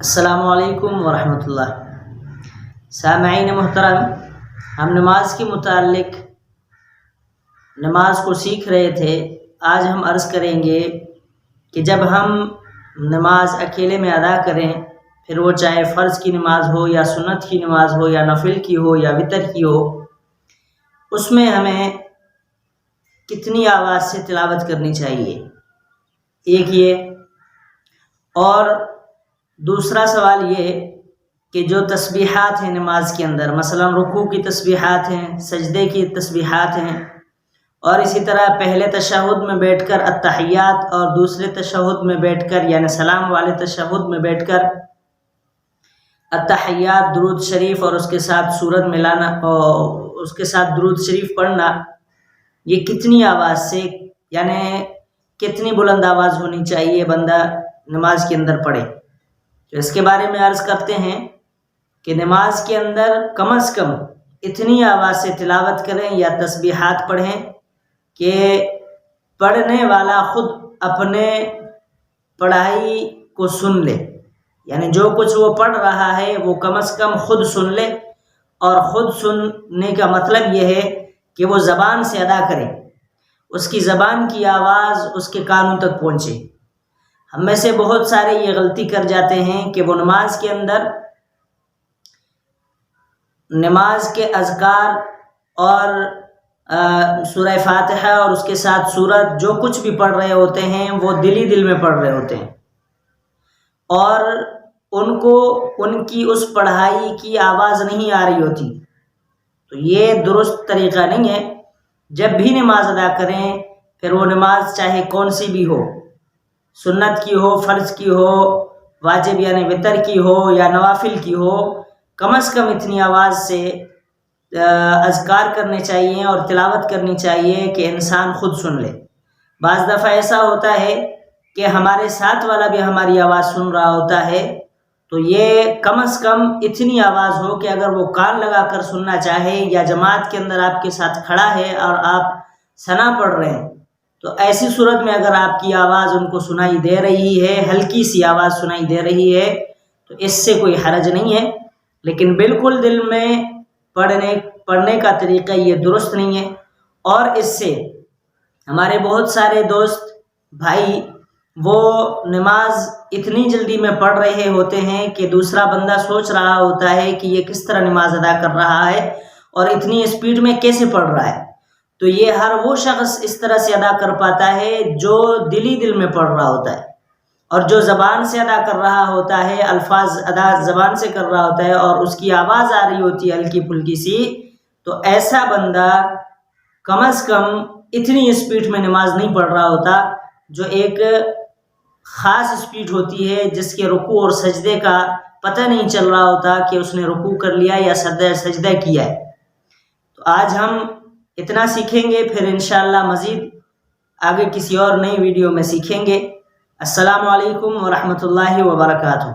السلام علیکم ورحمۃ اللہ۔ سامعین محترم، ہم نماز کے متعلق نماز کو سیکھ رہے تھے۔ آج ہم عرض کریں گے کہ جب ہم نماز اکیلے میں ادا کریں، پھر وہ چاہے فرض کی نماز ہو یا سنت کی نماز ہو یا نفل کی ہو یا وتر کی ہو، اس میں ہمیں کتنی آواز سے تلاوت کرنی چاہیے، ایک یہ۔ اور دوسرا سوال یہ کہ جو تسبیحات ہیں نماز کے اندر، مثلا رکوع کی تسبیحات ہیں، سجدے کی تسبیحات ہیں، اور اسی طرح پہلے تشہد میں بیٹھ کر التحیات اور دوسرے تشہد میں بیٹھ کر یعنی سلام والے تشہد میں بیٹھ کر التحیات، درود شریف اور اس کے ساتھ سورت ملانا اور اس کے ساتھ درود شریف پڑھنا، یہ کتنی آواز سے یعنی کتنی بلند آواز ہونی چاہیے بندہ نماز کے اندر پڑھے؟ تو اس کے بارے میں عرض کرتے ہیں کہ نماز کے اندر کم از کم اتنی آواز سے تلاوت کریں یا تسبیحات پڑھیں کہ پڑھنے والا خود اپنے پڑھائی کو سن لے، یعنی جو کچھ وہ پڑھ رہا ہے وہ کم از کم خود سن لے، اور خود سننے کا مطلب یہ ہے کہ وہ زبان سے ادا کرے، اس کی زبان کی آواز اس کے کانوں تک پہنچے۔ ہم میں سے بہت سارے یہ غلطی کر جاتے ہیں کہ وہ نماز کے اندر نماز کے اذکار اور سورہ فاتحہ اور اس کے ساتھ سورت جو کچھ بھی پڑھ رہے ہوتے ہیں وہ دل میں پڑھ رہے ہوتے ہیں، اور ان کو ان کی اس پڑھائی کی آواز نہیں آ رہی ہوتی۔ تو یہ درست طریقہ نہیں ہے۔ جب بھی نماز ادا کریں، پھر وہ نماز چاہے کون سی بھی ہو، سنت کی ہو، فرض کی ہو، واجب یعنی وتر کی ہو یا نوافل کی ہو، کم از کم اتنی آواز سے اذکار کرنے چاہیے اور تلاوت کرنی چاہیے کہ انسان خود سن لے۔ بعض دفعہ ایسا ہوتا ہے کہ ہمارے ساتھ والا بھی ہماری آواز سن رہا ہوتا ہے، تو یہ کم از کم اتنی آواز ہو کہ اگر وہ کان لگا کر سننا چاہے یا جماعت کے اندر آپ کے ساتھ کھڑا ہے اور آپ ثنا پڑھ رہے ہیں، تو ایسی صورت میں اگر آپ کی آواز ان کو سنائی دے رہی ہے، ہلکی سی آواز سنائی دے رہی ہے، تو اس سے کوئی حرج نہیں ہے۔ لیکن بالکل دل میں پڑھنے کا طریقہ یہ درست نہیں ہے، اور اس سے ہمارے بہت سارے دوست بھائی وہ نماز اتنی جلدی میں پڑھ رہے ہوتے ہیں کہ دوسرا بندہ سوچ رہا ہوتا ہے کہ یہ کس طرح نماز ادا کر رہا ہے اور اتنی اسپیڈ میں کیسے پڑھ رہا ہے۔ تو یہ ہر وہ شخص اس طرح سے ادا کر پاتا ہے جو دل میں پڑھ رہا ہوتا ہے، اور جو زبان سے ادا کر رہا ہوتا ہے، الفاظ ادا زبان سے کر رہا ہوتا ہے اور اس کی آواز آ رہی ہوتی ہے ہلکی پھلکی سی، تو ایسا بندہ کم از کم اتنی اسپیڈ میں نماز نہیں پڑھ رہا ہوتا، جو ایک خاص اسپیڈ ہوتی ہے جس کے رکوع اور سجدے کا پتہ نہیں چل رہا ہوتا کہ اس نے رکوع کر لیا یا سجدہ کیا ہے۔ تو آج ہم اتنا سیکھیں گے، پھر انشاءاللہ مزید آگے کسی اور نئی ویڈیو میں سیکھیں گے۔ السلام علیکم ورحمۃ اللہ وبرکاتہ۔